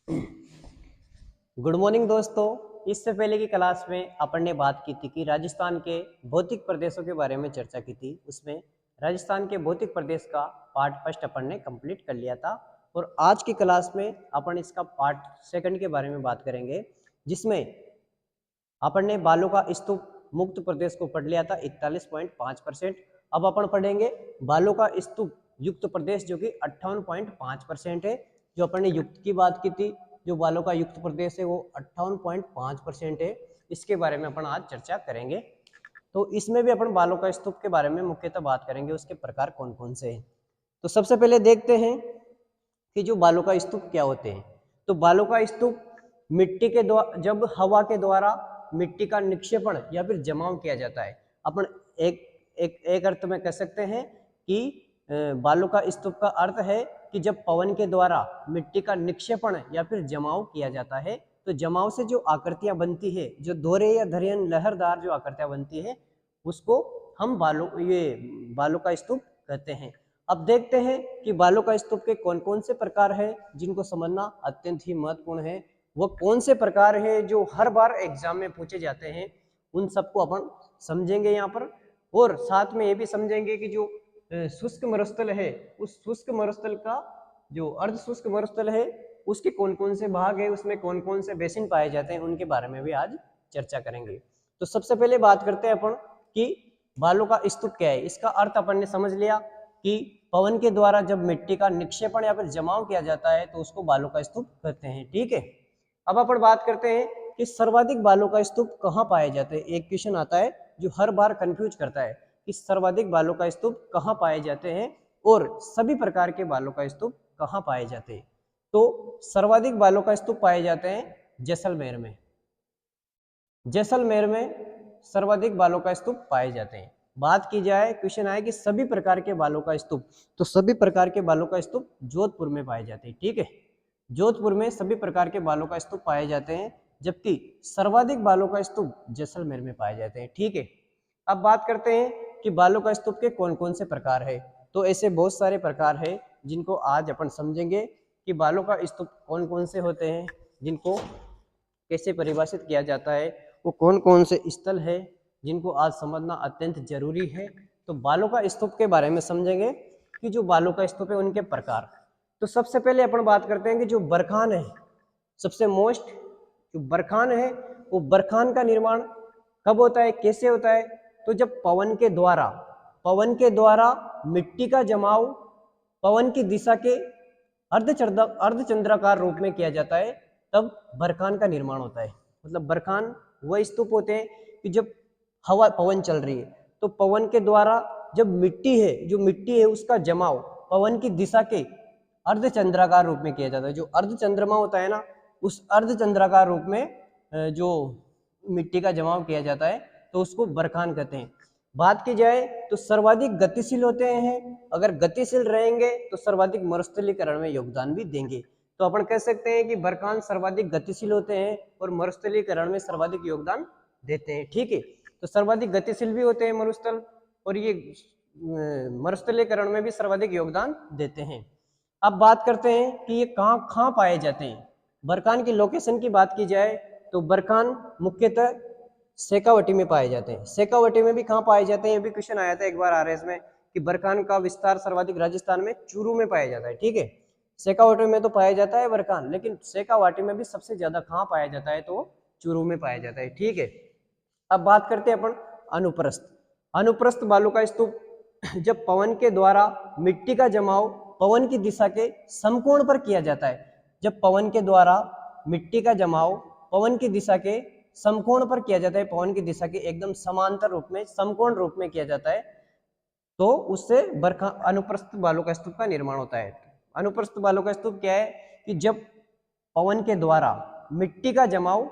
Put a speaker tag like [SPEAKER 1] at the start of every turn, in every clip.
[SPEAKER 1] Good morning दोस्तों। इससे पहले की क्लास में अपन ने बात की थी कि राजस्थान के भौतिक प्रदेशों के बारे में चर्चा की थी। उसमें राजस्थान के भौतिक प्रदेश का पार्ट फर्स्ट अपन ने कंप्लीट कर लिया था और आज की क्लास में अपन इसका पार्ट सेकंड के बारे में बात करेंगे, जिसमें अपन ने बालू का स्तूप मुक्त प्रदेश को पढ़ लिया था 41.5%। अब अपन पढ़ेंगे बालू का स्तूप युक्त प्रदेश जो कि 58.5% है। जो अपन ने युक्त की बात की थी, जो बालू का युक्त प्रदेश है वो 58.5% है। इसके बारे में अपन आज चर्चा करेंगे। तो इसमें भी अपन बालू का स्तूप के बारे में मुख्यतः बात करेंगे, उसके प्रकार कौन कौन से हैं। तो सबसे पहले देखते हैं कि जो बालू का स्तूप क्या होते हैं। तो बालू का स्तूप मिट्टी के द्वारा, जब हवा के द्वारा मिट्टी का निक्षेपण या फिर जमाव किया जाता है। अपन एक एक एक अर्थ में कह सकते हैं कि बालू का स्तूप का अर्थ है कि जब पवन के द्वारा मिट्टी का निक्षेपण या फिर जमाव किया जाता है, तो जमाव से जो आकृतियां बनती है, जो दोहरे या धैर्यन लहरदार जो आकृतियां बनती है, उसको हम बालू का स्तूप कहते हैं। अब देखते हैं कि बालू का स्तूप के कौन कौन से प्रकार है, जिनको समझना अत्यंत ही महत्वपूर्ण है। वो कौन से प्रकार है जो हर बार एग्जाम में पूछे जाते हैं, उन सबको अपन समझेंगे यहाँ पर। और साथ में ये भी समझेंगे कि जो शुष्क मरुस्थल है, उस शुष्क मरुस्थल का जो अर्ध शुष्क मरुस्थल है, उसके कौन कौन से भाग है, उसमें कौन कौन से बेसिन पाए जाते हैं, उनके बारे में भी आज चर्चा करेंगे। तो सबसे पहले बात करते हैं अपन कि बालू का स्तूप क्या है। इसका अर्थ अपन ने समझ लिया कि पवन के द्वारा जब मिट्टी का निक्षेपण या फिर जमाव किया जाता है तो उसको बालू का स्तूप कहते हैं। ठीक है। अब अपन बात करते हैं कि सर्वाधिक बालू का स्तूप कहाँ पाए जाते हैं। एक क्वेश्चन आता है जो हर बार कंफ्यूज करता है कि सर्वाधिक बालू का स्तूप कहाँ पाए जाते हैं और सभी प्रकार के बालू का स्तूप कहाँ पाए जाते हैं। तो सर्वाधिक बालू का स्तूप पाए जाते हैं जैसलमेर में। जैसलमेर में सर्वाधिक बालू का स्तूप पाए जाते हैं। बात की जाए, क्वेश्चन आए कि सभी प्रकार के बालू का स्तूप, तो सभी प्रकार के बालू का स्तूप जोधपुर में पाए जाते हैं। ठीक है। जोधपुर में सभी प्रकार के बालू का स्तूप पाए जाते हैं, जबकि सर्वाधिक बालू का स्तूप जैसलमेर में पाए जाते हैं। ठीक है। अब बात करते हैं कि बालू का स्तूप के कौन कौन से प्रकार है। तो ऐसे बहुत सारे प्रकार है जिनको आज अपन समझेंगे कि बालू का स्तूप कौन कौन से होते हैं, जिनको कैसे परिभाषित किया जाता है, वो कौन कौन से स्थल है, जिनको आज समझना अत्यंत जरूरी है। तो बालू का स्तूप के बारे में समझेंगे कि जो बालू का स्तूप है उनके प्रकार। तो सबसे पहले अपन बात करते हैं कि जो बरखान है, सबसे मोस्ट जो बरखान है, वो बरखान का निर्माण कब होता है, कैसे होता है। तो जब पवन के द्वारा मिट्टी का जमाव पवन की दिशा के अर्धचंद्राकार रूप में किया जाता है, तब बरखान का निर्माण होता है। मतलब बरखान वह स्तूप होते हैं कि जब हवा पवन चल रही है, तो पवन के द्वारा जब मिट्टी है उसका जमाव पवन की दिशा के अर्धचंद्राकार रूप में किया जाता है। जो अर्धचंद्रमा होता है ना, उस अर्धचंद्राकार रूप में जो मिट्टी का जमाव किया जाता है, तो उसको बरखान कहते हैं। बात की जाए तो सर्वाधिक गतिशील होते हैं। अगर गतिशील रहेंगे तो सर्वाधिक मरुस्थलीकरण में योगदान भी देंगे। तो अपन कह सकते हैं कि बरखान सर्वाधिक गतिशील होते हैं और मरुस्थलीकरण में सर्वाधिक योगदान देते हैं। ठीक है। तो सर्वाधिक गतिशील भी होते हैं मरुस्थल, और ये मरुस्थलीकरण में भी सर्वाधिक योगदान देते हैं। अब बात करते हैं कि ये कहाँ कहाँ पाए जाते हैं। बरखान की लोकेशन की बात की जाए तो बरखान मुख्यतः शेखावटी में पाए जाते हैं। शेखावटी में भी कहाँ पाए जाते हैं, ये भी क्वेश्चन आया था एक बार आरएस में कि बरखान का विस्तार सर्वाधिक राजस्थान में चूरू में पाया जाता है। ठीक है। शेखावटी में तो पाया जाता है बरखान, लेकिन शेखावाटी में भी सबसे ज्यादा कहाँ पाया जाता है, तो चूरू में पाया जाता है। ठीक है। अब बात करते हैं अपन अनुप्रस्थ। अनुप्रस्थ बालू का स्तूप जब पवन के द्वारा मिट्टी का जमाव पवन की दिशा के समकोण पर किया जाता है। जब पवन के द्वारा मिट्टी का जमाव पवन की दिशा के समकोण पर किया जाता है, पवन की दिशा के एकदम समांतर रूप में, समकोण रूप में किया जाता है, तो उससे अनुप्रस्थ बालू का स्तूप का निर्माण होता है। अनुप्रस्थ बालू का स्तूप क्या है कि जब पवन के द्वारा मिट्टी का जमाव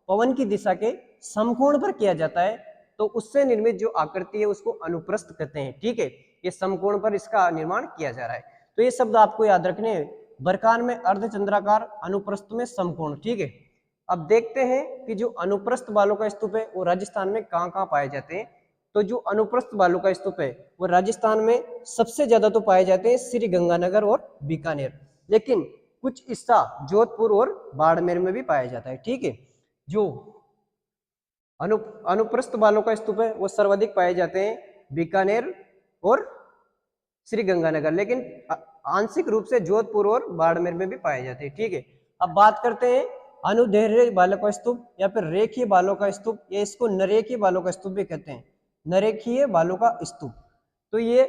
[SPEAKER 1] पवन की दिशा के समकोण पर किया जाता है, तो उससे निर्मित जो आकृति है उसको अनुप्रस्थ कहते हैं। ठीक है। ये समकोण पर इसका निर्माण किया जा रहा है। तो ये शब्द आपको याद रखने हैं। बरखान में अर्धचंद्राकार, अनुप्रस्थ में समकोण। ठीक है। अब देखते हैं कि जो अनुप्रस्थ बालू का स्तूप है वो राजस्थान में कहाँ कहाँ पाए जाते हैं। तो जो अनुप्रस्थ बालू का स्तूप है वो राजस्थान में सबसे ज्यादा तो पाए जाते हैं श्री गंगानगर और बीकानेर, लेकिन कुछ हिस्सा जोधपुर और बाड़मेर में भी पाया जाता है। ठीक है, जो अनुप्रस्थ बालों का स्तूप है वो सर्वाधिक पाए जाते हैं बीकानेर और श्री गंगानगर, लेकिन आंशिक रूप से जोधपुर और बाड़मेर में भी पाए जाते हैं। ठीक है, अब बात करते हैं अनुदैर्घ्य बालों का स्तूप या फिर रेखीय बालों का स्तूप, या इसको नरेखीय बालों का स्तूप भी कहते हैं। नरेखीय बालों का स्तूप, तो ये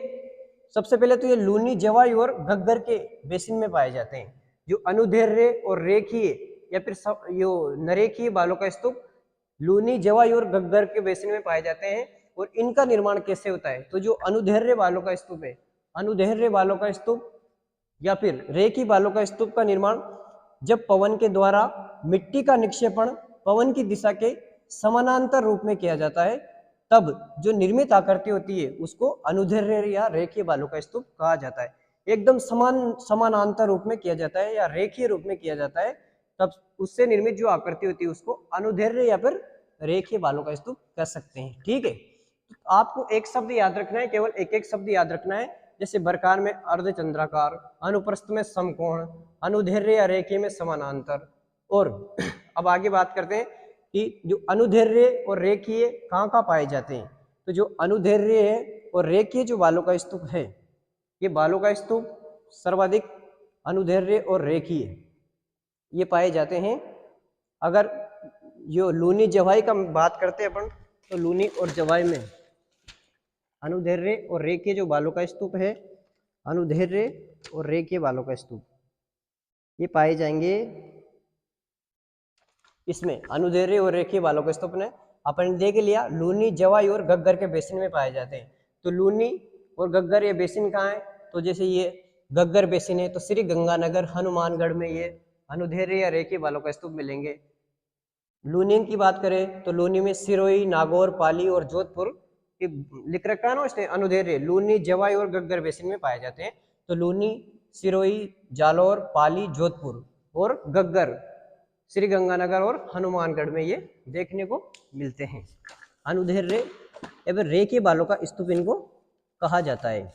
[SPEAKER 1] सबसे पहले तो ये लूनी, जवाई और घग्गर के बेसिन में पाए जाते हैं। जो अनुदैर्घ्य और रेखीय या फिर यो नरेखीय बालों का स्तूप लूनी, जवाई और घग्गर के बेसिन में पाए जाते हैं। और इनका निर्माण कैसे होता है, तो जो अनुदैर्घ्य बालों का स्तूप है, अनुदैर्घ्य बालों का स्तूप या फिर रेखीय बालों का स्तूप का निर्माण जब पवन के द्वारा मिट्टी का निक्षेपण पवन की दिशा के समानांतर रूप में किया जाता है, तब जो निर्मित आकृति होती है उसको अनुदैर्घ्य या रेखीय बालों का स्तूप कहा जाता है। एकदम समानांतर रूप में किया जाता है या रेखीय रूप में किया जाता है, तब उससे निर्मित जो आकृति होती है उसको अनुदैर्घ्य या फिर रेखीय बालों का स्तूप कह सकते हैं। ठीक है, तो आपको एक शब्द याद रखना है, केवल एक एक शब्द याद रखना है। जैसे बरकार में अर्धचंद्राकार, अनुप्रस्थ में समकोण, अनुदैर्घ्य या रेखीय में समानांतर। और अब आगे बात करते हैं कि जो अनुदैर्घ्य और रेखीय कहाँ कहाँ पाए जाते हैं। तो जो अनुदैर्घ्य है और रेखीय जो बालों का स्तूप है, ये बालों का स्तूप सर्वाधिक अनुदैर्घ्य और रेखीय ये पाए जाते हैं। अगर यो लूनी जवाई का बात करते हैं अपन, तो लूनी और जवाई में अनुदैर्घ्य और रेखीय जो बालों का स्तूप है, अनुदैर्घ्य और रेखीय बालों का स्तूप ये पाए जाएंगे इसमें। अनुदैर्घ्य और रेखीय बालों का स्तूप ने अपन देख लिया, लूनी, जवाई और घग्गर के बेसिन में पाए जाते हैं। तो लूनी और घग्गर ये बेसिन कहाँ है, तो जैसे ये घग्गर बेसिन है तो श्री गंगानगर, हनुमानगढ़ में ये अनुदैर्घ्य या रेखीय बालों का स्तूप मिलेंगे। लूनी की बात करें तो लूनी में सिरोही, नागौर, पाली और जोधपुर लिख रखा है ना उसने, अनुदैर्घ्य लूनी, जवाई और घग्गर बेसिन में पाए जाते हैं। तो लूनी, सिरोही, जालौर, पाली, जोधपुर और घग्गर श्री गंगानगर और हनुमानगढ़ में ये देखने को मिलते हैं। अनुदैर्घ्य एवं रेखीय बालों का स्तूप इनको कहा जाता है।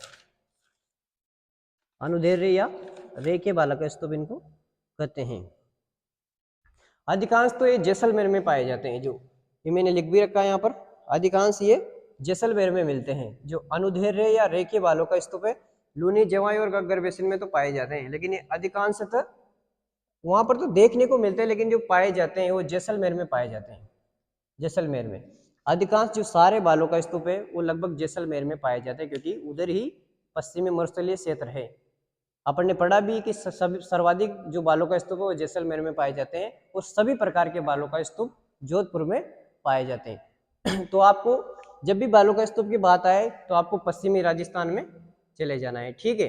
[SPEAKER 1] अनुदैर्घ्य या रेखीय बालों का स्तूप इनको कहते हैं। अधिकांश तो ये जैसलमेर में पाए जाते हैं, जो ये मैंने लिख भी रखा है यहाँ पर, अधिकांश ये जैसलमेर में मिलते हैं। जो अनुदैर्घ्य या रेखीय बालों का स्तूप है लूनी, जवाई और घग्गर बेसिन में तो पाए जाते हैं, लेकिन ये अधिकांशतः वहां पर तो देखने को मिलते हैं, लेकिन जो पाए जाते हैं वो जैसलमेर में पाए जाते हैं। जैसलमेर में अधिकांश जो सारे बालों का स्तूप है वो लगभग जैसलमेर में पाए जाते हैं, क्योंकि उधर ही पश्चिमी मरुस्थलीय क्षेत्र है। अपन ने पढ़ा भी कि सर्वाधिक जो बालों का स्तूप है वो जैसलमेर में पाए जाते हैं, और सभी प्रकार के बालों का स्तूप जोधपुर में पाए जाते हैं। तो आपको जब भी बालों का स्तूप की बात आए तो आपको पश्चिमी राजस्थान में चले जाना है। ठीक है,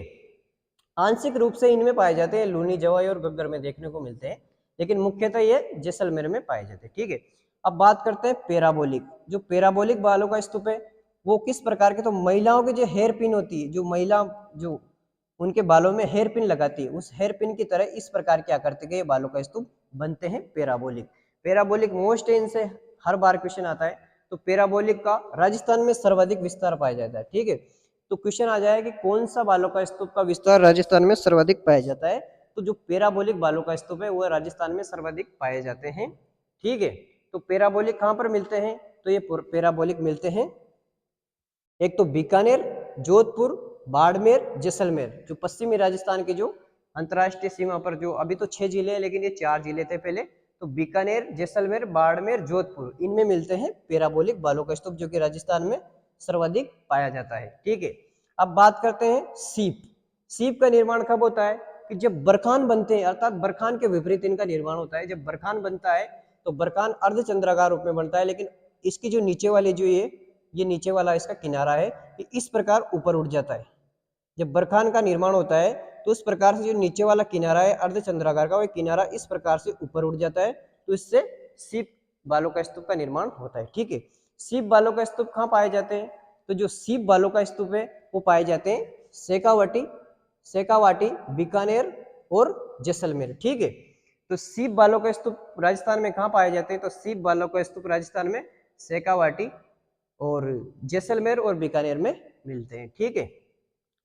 [SPEAKER 1] आंशिक रूप से इनमें पाए जाते हैं, लूनी, जवाई और घग्गर में देखने को मिलते हैं, लेकिन मुख्यतः ये जैसलमेर में पाए जाते हैं। ठीक है, अब बात करते हैं पैराबोलिक। जो पैराबोलिक बालों का स्तूप है वो किस प्रकार के, तो महिलाओं की जो हेयर पिन होती है, जो महिला जो उनके बालों में हेयर पिन लगाती है, उस हेयर पिन की तरह इस प्रकार की आकृति के बालों का स्तूप बनते हैं पैराबोलिक। पैराबोलिक मोस्ट इनसे हर बार क्वेश्चन आता है, तो पैराबोलिक का राजस्थान में सर्वाधिक विस्तार पाया जाता है। ठीक है, तो क्वेश्चन आ जाए कि कौन सा बालों का स्तूप का विस्तार राजस्थान में सर्वाधिक पाया जाता है, तो जो पैराबोलिक बालों का स्तूप है वह राजस्थान में सर्वाधिक पाए जाते हैं। ठीक है, तो पैराबोलिक कहाँ पर मिलते हैं, तो ये पैराबोलिक मिलते हैं एक तो बीकानेर, जोधपुर, बाड़मेर, जैसलमेर, जो पश्चिमी राजस्थान के जो अंतर्राष्ट्रीय सीमा पर, जो अभी तो 6 जिले हैं लेकिन ये 4 जिले थे पहले, तो बीकानेर, जैसलमेर, बाड़मेर, जोधपुर, इनमें मिलते हैं पैराबोलिक बालों का स्तूप, जो कि राजस्थान में सर्वाधिक पाया जाता है। ठीक है, अब बात करते हैं सीप। सीप का निर्माण कब होता है, कि जब बरखान बनते हैं, अर्थात बरखान के विपरीत इनका निर्माण होता है। जब बरखान बनता है तो बरखान अर्धचंद्राकार रूप में बनता है, लेकिन इसकी जो नीचे वाली जो ये नीचे वाला इसका किनारा है, ये इस प्रकार ऊपर उठ जाता है। जब बरखान का निर्माण होता है तो इस प्रकार से जो नीचे वाला किनारा है अर्धचंद्राकार का, वो किनारा इस प्रकार से ऊपर उठ जाता है, तो इससे सीप बालों का स्तूप का निर्माण होता है। ठीक है, सीप बालों का स्तूप कहाँ पाए जाते हैं, तो जो सीप बालों का स्तूप है वो पाए जाते हैं शेखावाटी, बीकानेर और जैसलमेर। ठीक है, तो सीप बालों का स्तूप राजस्थान में कहाँ पाए जाते हैं, तो सीप बालों का स्तूप राजस्थान में शेखावाटी और जैसलमेर और बीकानेर में मिलते हैं। ठीक है,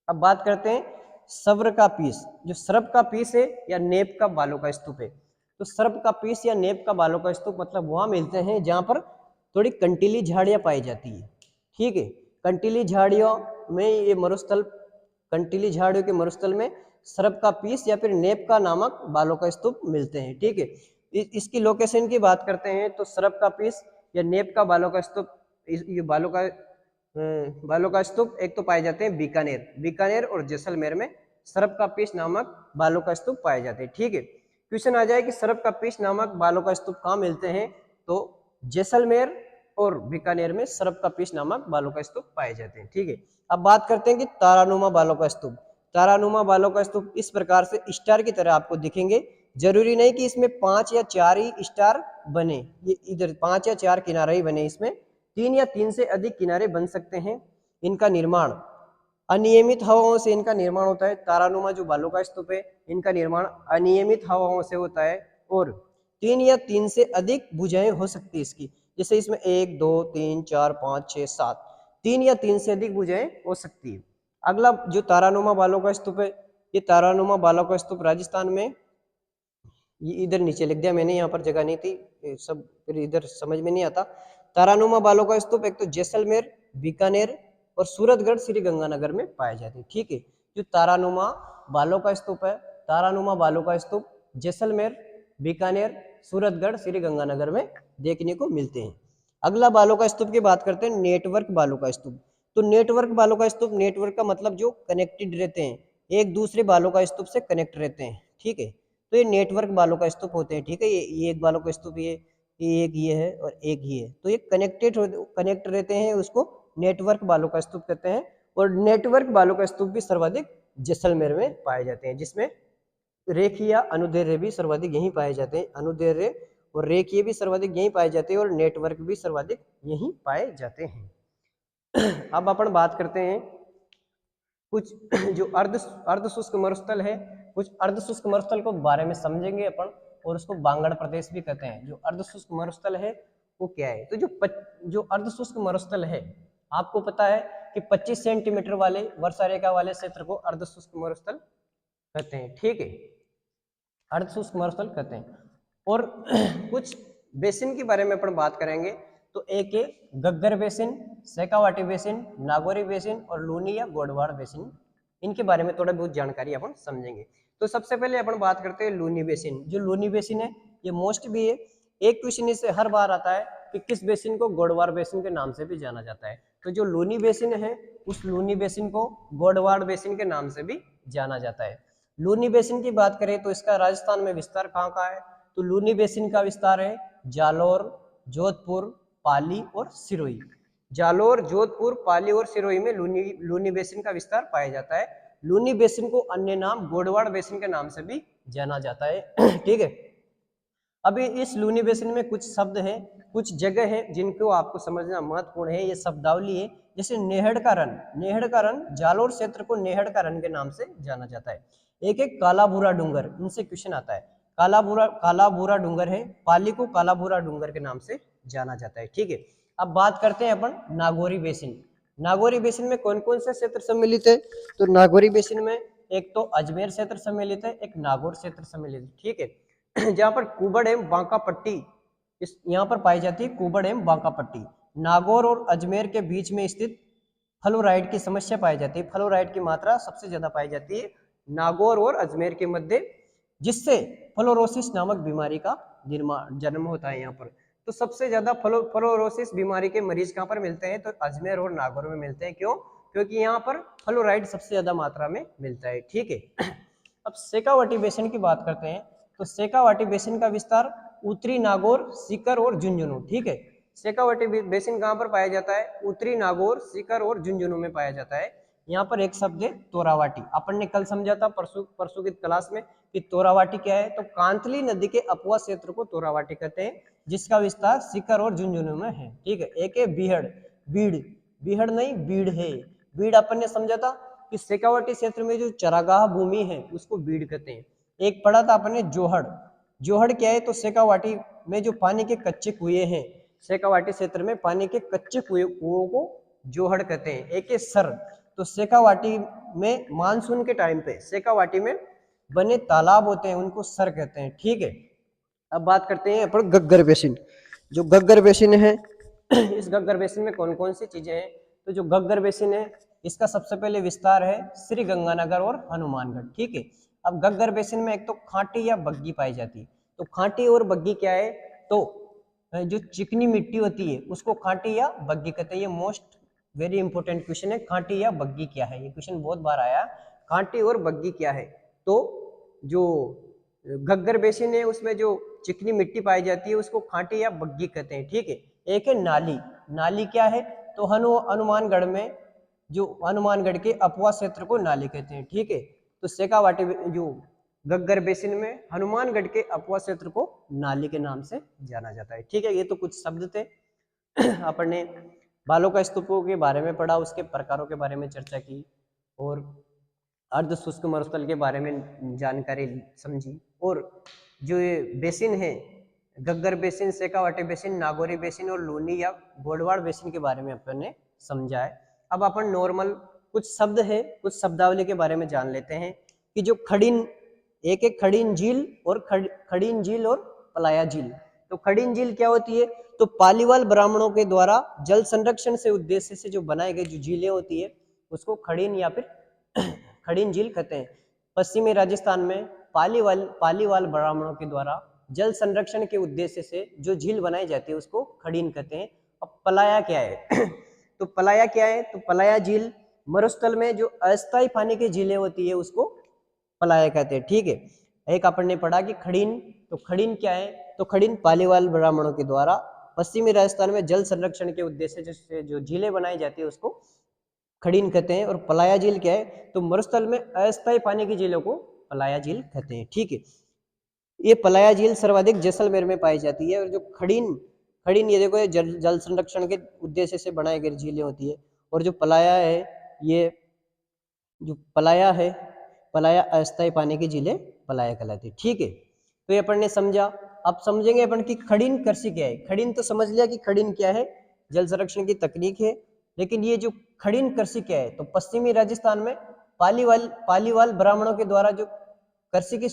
[SPEAKER 1] अब बात करते हैं सव्र का पीस, जो सर्प का पीस है या नेप का बालों का स्तूप है। तो सर्प का पीस या नेप का बालों का स्तूप मतलब वहां मिलते हैं जहां पर थोड़ी कंटीली झाड़ियां पाई जाती है। ठीक है, कंटीली झाड़ियों में ये मरुस्थल, कंटीली झाड़ियों के मरुस्थल में सर्प का पीस या फिर नेप का नामक बालों का स्तूप मिलते हैं। ठीक है, इसकी लोकेशन की बात करते हैं तो सर्प का पीस या नेप का बालों का स्तूप, ये बालों का स्तूप एक तो पाए जाते हैं बीकानेर और जैसलमेर में सर्प का पीस नामक बालों का स्तूप पाए जाते हैं। ठीक है, क्वेश्चन आ जाए कि सर्प का पीस नामक बालों का स्तूप कहाँ मिलते हैं, तो जैसलमेर और बीकानेर में सर्प का पीस नामक बालों का स्तूप पाए जाते हैं। ठीक है, अब बात करते हैं कि तारानुमा बालों का स्तूप। तारानुमा बालों का स्तूप इस प्रकार से स्टार की तरह आपको दिखेंगे। जरूरी नहीं कि इसमें 5 या 4 ही स्टार बने, ये इधर 5 या 4 किनारे ही बने, इसमें 3 या 3 से अधिक किनारे बन सकते हैं। इनका निर्माण अनियमित हवाओं से इनका निर्माण होता है। तारानुमा जो बालों का स्तूप है इनका निर्माण अनियमित हवाओं से होता है और 3 या 3 से अधिक भुजाएं हो सकती है इसकी, जैसे इसमें 1 2 3 4 5 6 7, 3 या 3 से अधिक भुजाएं हो सकती है। अगला जो तारानुमा बालों का स्तूप है, ये तारानुमा बालों का स्तूप राजस्थान में, ये इधर नीचे लिख दिया मैंने, यहाँ पर जगह नहीं थी, सब फिर इधर समझ में नहीं आता। तारानुमा बालों का स्तूप एक तो जैसलमेर, बीकानेर और सूरतगढ़ श्री गंगानगर में पाए जाते हैं। ठीक है, जो तारानुमा बालों का स्तूप है, तारानुमा बालों का स्तूप जैसलमेर, बीकानेर, सूरतगढ़ श्री गंगानगर में देखने को मिलते हैं। अगला बालों का स्तूप की बात करते हैं, नेटवर्क बालों का स्तूप। तो नेटवर्क बालों का स्तूप, नेटवर्क का मतलब जो कनेक्टेड रहते हैं, एक दूसरे बालों का स्तूप से कनेक्ट रहते हैं। ठीक है, तो ये नेटवर्क बालों का स्तूप होते हैं। ठीक है, ये एक बालों का स्तूप, ये एक ये है और एक ये है, तो ये कनेक्ट रहते हैं, उसको नेटवर्क बालों का स्तूप कहते हैं। और नेटवर्क बालों का स्तूप भी सर्वाधिक जैसलमेर में पाए जाते हैं, जिसमें रेखीय अनुदैर्घ्य भी सर्वाधिक यहीं पाए जाते हैं। अनुदैर्घ्य और रेखीय भी सर्वाधिक यहीं पाए जाते हैं और नेटवर्क भी सर्वाधिक यहीं पाए जाते हैं। अब अपन बात करते हैं कुछ जो अर्ध शुष्क मरुस्थल है, कुछ अर्ध शुष्क मरुस्थल को बारे में समझेंगे अपन, और उसको बांगड़ प्रदेश भी कहते हैं। जो अर्ध शुष्क मरुस्थल है वो क्या है, तो जो अर्ध शुष्क मरुस्थल है, आपको पता है कि 25 सेंटीमीटर वाले वर्षा रेखा वाले क्षेत्र को अर्ध शुष्क मरुस्थल कहते हैं। ठीक है, अर्ध शुष्क मरुस्थल कहते हैं। और कुछ बेसिन के बारे में अपन बात करेंगे, तो एक है Ghaggar basin, Shekhawati basin, Nagauri basin और लूनी या गोडवाड़ बेसिन। इनके बारे में थोड़ा बहुत जानकारी अपन समझेंगे। तो सबसे पहले अपन बात करते हैं लूनी बेसिन। जो लूनी बेसिन है ये मोस्ट भी है, एक क्वेश्चन इससे हर बार आता है कि किस बेसिन को गोडवाड़ बेसिन के नाम से भी जाना जाता है। तो जो लूनी बेसिन है उस लूनी बेसिन को गोडवाड़ बेसिन के नाम से भी जाना जाता है। लूनी बेसिन की बात करें तो इसका राजस्थान में विस्तार कहाँ का है, तो लूनी बेसिन का विस्तार है जालोर, जोधपुर, पाली और सिरोही। जालोर, जोधपुर, पाली और सिरोही में लूनी बेसिन का विस्तार पाया जाता है। लूनी बेसिन को अन्य नाम गोडवाड़ बेसिन के नाम से भी जाना जाता है। ठीक है, अभी इस लूनी बेसिन में कुछ शब्द है, कुछ जगह है जिनको आपको समझना महत्वपूर्ण है, ये शब्दावली है। जैसे नेहड़ का रन, नेहड़ का रन, जालोर क्षेत्र को नेहड़ का रन के नाम से जाना जाता है। एक एक काला भूरा डूंगर, इनसे क्वेश्चन आता है, काला भूरा डूंगर है, पाली को काला भूरा डूंगर के नाम से जाना जाता है। ठीक है, अब बात करते हैं अपन नागौरी बेसिन। नागौरी बेसिन में कौन कौन से क्षेत्र सम्मिलित है, तो नागौरी बेसिन में एक तो अजमेर क्षेत्र सम्मिलित है, एक नागौर क्षेत्र सम्मिलित है। ठीक है, जहाँ पर कुबड़ एवं बांका पट्टी, इस यहाँ पर पाई जाती है कुबड़ एवं बांका पट्टी। नागौर और अजमेर के बीच में स्थित फ्लोराइड की समस्या पाई जाती है। फ्लोराइड की मात्रा सबसे ज्यादा पाई जाती है नागौर और अजमेर के मध्य, जिससे फ्लोरोसिस नामक बीमारी का जन्म होता है यहाँ पर। तो सबसे ज्यादा फ्लोरोसिस बीमारी के मरीज कहाँ पर मिलते हैं, तो अजमेर और नागौर में मिलते हैं। क्यों, क्योंकि यहाँ पर फ्लोराइड सबसे ज्यादा मात्रा में मिलता है। ठीक है, अब शेखावाटी बेसिन की बात करते हैं, तो शेखावाटी बेसिन का विस्तार उत्तरी नागौर, सीकर और झुंझुनू। ठीक है, शेखावाटी बेसिन कहाँ पर पाया जाता है, उत्तरी नागौर, सीकर और झुंझुनू में पाया जाता है। यहाँ पर एक शब्द है तोरावाटी, अपन ने कल समझा था परसों की क्लास में कि तोरावाटी क्या है, तो कांतली नदी के अपवा क्षेत्र को तोरावाटी कहते हैं, जिसका विस्तार सीकर और झुंझुनू में है। ठीक है, एक है बीहड़, बीहड़ नहीं बीड़ है। बीड़ अपन ने समझा था कि शेखावाटी क्षेत्र में जो चरागाह भूमि है उसको बीड़ कहते हैं। एक पढ़ा था अपन ने जोहड़, जोहड़ क्या है, तो शेखावाटी में जो पानी के कच्चे कुएं हैं, शेखावाटी क्षेत्र में पानी के कच्चे कुओं को जोहड़ कहते हैं। एक है सर, तो शेखावाटी में मानसून के टाइम पे शेखावाटी में बने तालाब होते हैं उनको सर कहते हैं। ठीक है, अब बात करते हैं अपन गग्गर बेसिन। जो गग्गर बेसिन है इस गग्गर बेसिन में कौन कौन सी चीजें हैं? तो जो गग्गर बेसिन है इसका सबसे पहले विस्तार है श्री गंगानगर और हनुमानगढ़। ठीक है, अब गग्गर बेसिन में एक तो खांटी या बग्गी पाई जाती है। तो खांटी और बग्गी क्या है? तो जो चिकनी मिट्टी होती है उसको खांटी या बग्गी कहते हैं। ये मोस्ट वेरी इंपॉर्टेंट क्वेश्चन है, खांटी या बग्गी क्या है? ये क्वेश्चन बहुत बार आया, खांटी और बग्गी क्या है? तो जो गग्गर बेसिन है उसमें जो चिकनी मिट्टी पाई जाती है उसको खांटी या बग्गी कहते हैं। ठीक है, एक है नाली। नाली क्या है? तो हनुमानगढ़ में जो हनुमानगढ़ के अपवा क्षेत्र को नाली कहते हैं। ठीक है, तो शेखावाटी जो गग्गर बेसिन में हनुमानगढ़ के अपवा क्षेत्र को नाली के नाम से जाना जाता है। ठीक है, ये तो कुछ शब्द थे। अपन ने बालों का स्तूपों के बारे में पढ़ा, उसके प्रकारों के बारे में चर्चा की और अर्ध शुष्क मरुस्थल के बारे में जानकारी समझी। और जो ये बेसिन है Ghaggar basin, Shekhawati basin, Nagauri basin और लूनी या गोडवाड़ बेसिन के बारे में अपन ने समझा है। अब अपन नॉर्मल कुछ शब्द है, कुछ शब्दावली के बारे में जान लेते हैं कि जो खड़ीन, एक एक खड़ीन झील और खड़ीन झील और पलाया झील। तो खड़ीन झील क्या होती है? तो पालीवाल ब्राह्मणों के द्वारा जल संरक्षण से उद्देश्य से जो बनाए गए जो झीलें होती है उसको खड़ीन या फिर खड़ीन झील कहते हैं। पश्चिमी राजस्थान में पालीवाल ब्राह्मणों के द्वारा जल संरक्षण के उद्देश्य से जो झील बनाई जाती है उसको खड़ीन कहते हैं। अब पलाया क्या है? तो पलाया क्या है? तो पलाया झील मरुस्थल में जो अस्थायी पानी की झीलें होती है उसको पलाया कहते हैं। ठीक है, एक अपन ने पढ़ा कि खड़ीन, तो खड़ीन क्या है? तो खड़ीन पालीवाल ब्राह्मणों के द्वारा पश्चिमी राजस्थान में जल संरक्षण के उद्देश्य से जो झीलें बनाई जाती है उसको खड़ीन कहते हैं। और पलाया झील क्या है? तो मरुस्थल में अस्थायी पानी की झीलों को पलाया झील कहते हैं। ठीक है, ये पलाया झील सर्वाधिक जैसलमेर में पाई जाती है। और जो खड़ीन, खड़ीन ये देखो ये जल संरक्षण के उद्देश्य से बनाई गई झीलें होती है। और जो पलाया है, ये जो पलाया है, पलाया अस्थायी पानी की झीलें पलाया कहलाती है। ठीक है, तो ये अपन ने समझा। अब समझेंगे अपन की खड़ीन कृषि क्या है। खड़ीन तो समझ लिया कि खड़ीन क्या है, जल संरक्षण की तकनीक है। लेकिन ये जो खड़ीन कृषि क्या है? तो पश्चिमी राजस्थान में पालीवाल ब्राह्मणों के द्वारा जो कृषि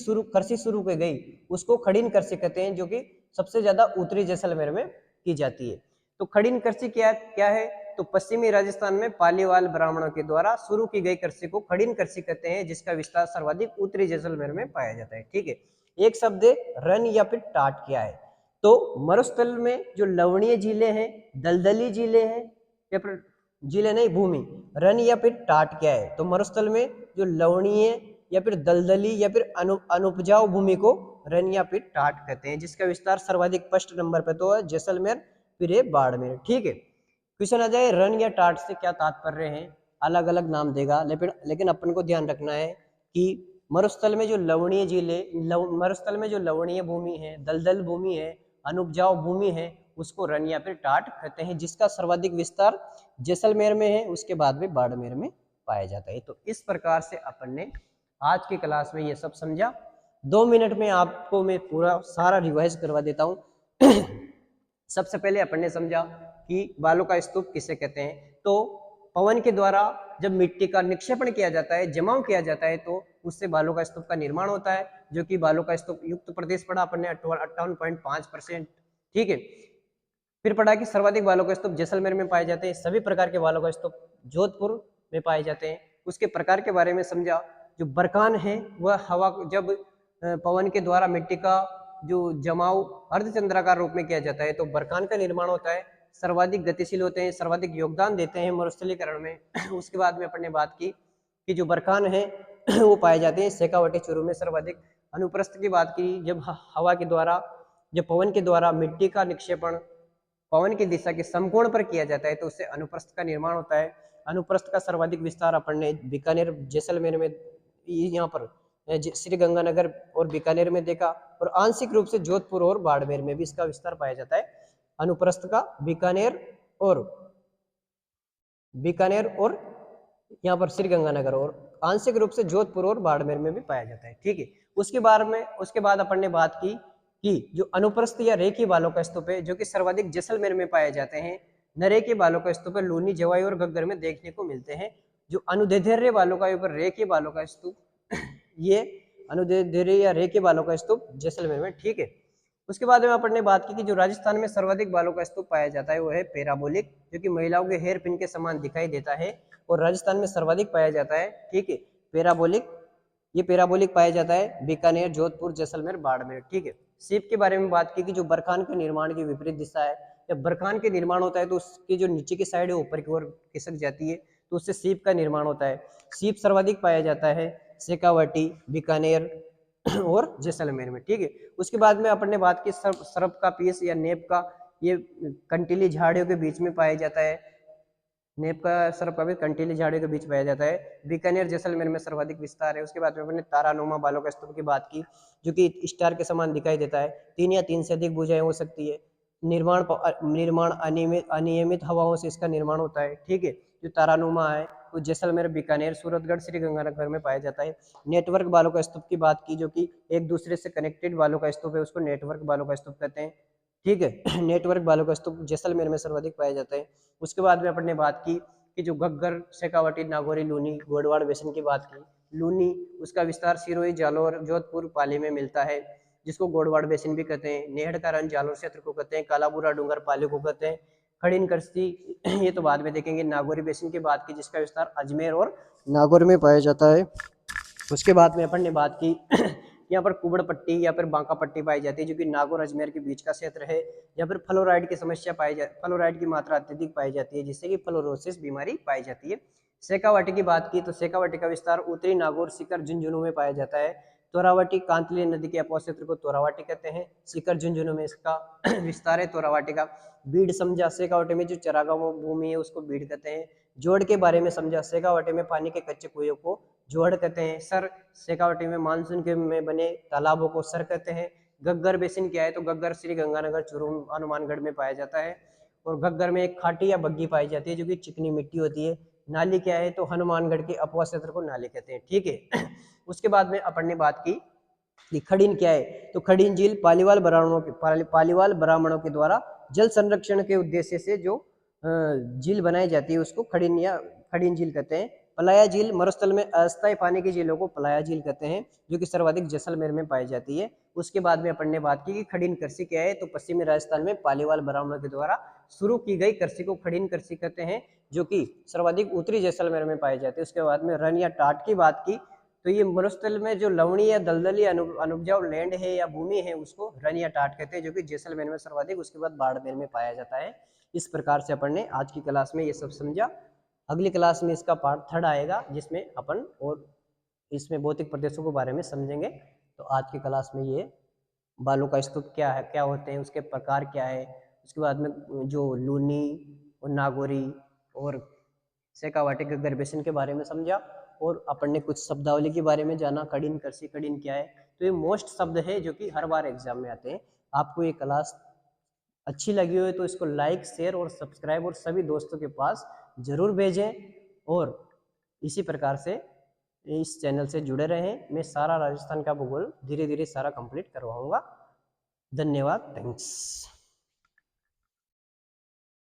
[SPEAKER 1] शुरू की गई उसको खड़ीन कृषि कहते हैं, जो कि सबसे ज्यादा उत्तरी जैसलमेर में की जाती है। तो खड़ीन कृषि क्या है? तो पश्चिमी राजस्थान में पालीवाल ब्राह्मणों के द्वारा शुरू की गई कृषि को खड़ीन कृषि कहते हैं, जिसका विस्तार सर्वाधिक उत्तरी जैसलमेर में पाया जाता है। ठीक है, एक शब्द है रन या फिर टाट क्या है? तो मरुस्थल में जो लवणीय झीलें हैं, दलदली झीलें हैं या फिर झीलें नहीं, भूमि, रन या फिर टाट क्या है? तो मरुस्थल में जो लवणीय या फिर दलदली या फिर अनुपजाऊ भूमि को रन या फिर टाट कहते हैं, जिसका विस्तार सर्वाधिक फर्स्ट नंबर पे तो है जैसलमेर, फिर है बाड़मेर। ठीक है, क्वेश्चन आ जाए रन या टाट से क्या तात्पर्य है? अलग अलग नाम देगा, लेकिन अपन को ध्यान रखना है कि मरुस्थल में जो लवणीय झीलें, मरुस्थल में जो लवणीय भूमि है, दलदल भूमि है, अनुपजाऊ भूमि है, उसको रन या फिर टाट कहते हैं, जिसका सर्वाधिक विस्तार जैसलमेर में है, उसके बाद में बाड़मेर में पाया जाता है। तो इस प्रकार से अपन ने आज की क्लास में ये सब समझा। 2 मिनट में आपको मैं पूरा सारा रिवाइज करवा देता हूँ। सबसे पहले अपन ने समझा कि बालू का स्तूप किसे कहते हैं। तो पवन के द्वारा जब मिट्टी का निक्षेपण किया जाता है, जमाव किया जाता है, तो उससे बालू का स्तूप का निर्माण होता है, जो कि बालू का स्तूप युक्त प्रदेश पड़ा अपन ने 58.5%। ठीक है, फिर पढ़ा कि सर्वाधिक बालू का स्तूप जैसलमेर में पाए जाते हैं, सभी प्रकार के बालू का स्तूप जोधपुर में पाए जाते हैं। उसके प्रकार के बारे में समझा। जो बरकान है वह हवा, जब पवन के द्वारा मिट्टी का जो जमाव अर्धचंद्राकार रूप में किया जाता है तो बरकान का निर्माण होता है, सर्वाधिक गतिशील होते हैं, सर्वाधिक योगदान देते हैं मरुस्थलीकरण में। उसके बाद में अपन ने बात की कि जो बरकान है वो पाए जाते हैं शेखावाटी चूरू में सर्वाधिक। अनुप्रस्थ की बात की, जब हवा के द्वारा, जब पवन के द्वारा मिट्टी का निक्षेपण पवन की दिशा के समकोण पर किया जाता है तो उससे अनुप्रस्थ का निर्माण होता है। अनुप्रस्थ का सर्वाधिक विस्तार अपन ने बीकानेर, जैसलमेर में, यहाँ पर श्री गंगानगर और बीकानेर में देखा, और आंशिक रूप से जोधपुर और बाड़मेर में भी इसका विस्तार पाया जाता है अनुप्रस्थ का। बीकानेर और यहाँ पर श्री गंगानगर, और आंशिक रूप से जोधपुर और बाड़मेर में भी पाया जाता है। ठीक है, उसके बाद अपन ने बात की कि जो अनुप्रस्थ या रेखीय बालों का स्तूप है, जो कि सर्वाधिक जैसलमेर में पाए जाते हैं, न रेखीय बालों का स्तूप लूनी, जवाई और गग्गर में देखने को मिलते हैं। जो अनुदैर्ध्य बालों का ऊपर रेखीय बालों का स्तूप, ये अनुदैर्ध्य या रेखीय बालों का स्तूप जैसलमेर में, ठीक है। उसके बाद में अपन ने बात की कि जो राजस्थान में सर्वाधिक बालों का स्तूप पाया जाता है वो है पैराबोलिक, जो कि महिलाओं के हेयर पिन के समान दिखाई देता है और राजस्थान में सर्वाधिक पाया जाता है, ठीक है, पैराबोलिक। ये पैराबोलिक पाया जाता है बीकानेर, जोधपुर, जैसलमेर, बाड़मेर, ठीक है। सीप के बारे में बात की कि जो बरखान के निर्माण की विपरीत दिशा है, जब बरखान के निर्माण होता है तो उसकी जो नीचे की साइड है ऊपर की ओर खिसक जाती है, तो उससे सीप का निर्माण होता है। सीप सर्वाधिक पाया जाता है शेखावाटी, बीकानेर और जैसलमेर में, ठीक है। उसके बाद में अपन ने बात की सर्प का पीस या नेप का, ये कंटीली झाड़ियों के बीच में पाया जाता है। नेप का सर्प का भी कंटीली झाड़ियों के बीच पाया जाता है। बीकानेर, जैसलमेर में सर्वाधिक विस्तार है। उसके बाद में अपन ने तारानुमा बालों का स्तूप की बात की, जो कि स्टार के समान दिखाई देता है। 3 या 3 से अधिक भुजाएं हो सकती है। निर्माण अनियमित हवाओं से इसका निर्माण होता है, ठीक है। जो तारानुमा है वो जैसलमेर, बीकानेर, सूरतगढ़, श्री गंगानगर में पाया जाता है। नेटवर्क बालों का स्तूप की बात की, जो कि एक दूसरे से कनेक्टेड बालों का स्तूप है, उसको नेटवर्क बालों का स्तूप कहते हैं, ठीक है। नेटवर्क बालों का स्तूप जैसलमेर में सर्वाधिक पाया जाता है। उसके बाद में अपन ने बात की कि जो घग्गर, शेखावाटी, नागौरी, लूनी, गोडवाड़ बेसिन की बात की। लूनी, उसका विस्तार सिरोही, जालोर, जोधपुर, पाली में मिलता है, जिसको गोडवाड़ बेसिन भी कहते हैं। नेहड़ का रन जालोर क्षेत्र को कहते हैं। कालाबूरा डूंगर पाली को कहते हैं। खड़ीन करसी, ये तो बाद में देखेंगे। नागौरी बेसिन की बात की, जिसका विस्तार अजमेर और नागौर में पाया जाता है। उसके बाद में अपन ने बात की यहाँ पर कुबड़ पट्टी या फिर बांका पट्टी पाई जाती है, जो कि नागौर अजमेर के बीच का क्षेत्र है। या फिर फ्लोराइड की समस्या फ्लोराइड की मात्रा अत्यधिक पाई जाती है, जिससे कि फ्लोरोसिस बीमारी पाई जाती है। शेखावाटी की बात की तो शेखावाटी का विस्तार उत्तरी नागौर, सीकर, झुंझुनू में पाया जाता है। तोरावाटी, कांतली नदी के अपोजिट क्षेत्र को तोरावाटी कहते हैं। सीकर, झुंझुनू में इसका विस्तार है तोरावाटी का। बीड़ समझा, शेखावाटी में जो चरागाह भूमि है उसको बीड़ कहते हैं। जोड़ के बारे में समझा, शेखावाटी में पानी के कच्चे कुएं को जोड़ कहते हैं। सर, शेखावाटी में मानसून के में बने तालाबों को सर कहते हैं। घग्गर बेसिन क्या है तो घग्गर श्री गंगानगर, चूरू, हनुमानगढ़ में पाया जाता है। और घग्गर में एक खाटी या बग्गी पाई जाती है, जो कि चिकनी मिट्टी होती है। नाली क्या है तो हनुमानगढ़ के अपवा क्षेत्र को नाली कहते हैं, ठीक है। उसके बाद में अपन ने बात की कि खड़ीन क्या है तो खड़ीन झील पालीवाल ब्राह्मणों के द्वारा जल संरक्षण के उद्देश्य से जो झील बनाई जाती है उसको खड़ीन या खड़ीन झील कहते हैं। पलाया झील, मरुस्थल में अस्थायी पानी की झीलों को पलाया झील कहते हैं, जो कि सर्वाधिक जैसलमेर में पाई जाती है। उसके बाद में अपन ने बात की कि खड़ीन कृषि क्या है तो पश्चिमी राजस्थान में पालीवाल ब्राह्मणों के द्वारा शुरू की गई कृषि को खड़ीन कृषि कहते हैं, जो कि सर्वाधिक उत्तरी जैसलमेर में पाई जाती है। उसके बाद में रन या टाट की बात की तो ये मरुस्थल में जो लवणी या दलदली अनुपजाऊ लैंड है या भूमि है उसको रन या टाट कहते हैं, जो कि जैसलमेर में सर्वाधिक, उसके बाद बाड़मेर में पाया जाता है। इस प्रकार से अपन ने आज की क्लास में ये सब समझा। अगली क्लास में इसका पार्ट 3 आएगा, जिसमें अपन और इसमें भौतिक प्रदेशों के बारे में समझेंगे। तो आज की क्लास में ये बालों का स्तूप क्या है, क्या होते हैं, उसके प्रकार क्या है, उसके बाद में जो लूनी और नागौरी और शेखावाटी घग्गर बेसिन के बारे में समझा। और अपन ने कुछ शब्दावली के बारे में जाना, खड़ीन, करसी, खड़ीन क्या है। तो ये मोस्ट शब्द है जो कि हर बार एग्जाम में आते हैं। आपको ये क्लास अच्छी लगी हो तो इसको लाइक, शेयर और सब्सक्राइब और सभी दोस्तों के पास जरूर भेजें। और इसी प्रकार से इस चैनल से जुड़े रहें। मैं सारा राजस्थान का भूगोल धीरे धीरे सारा कंप्लीट करवाऊंगा। धन्यवाद, थैंक्स।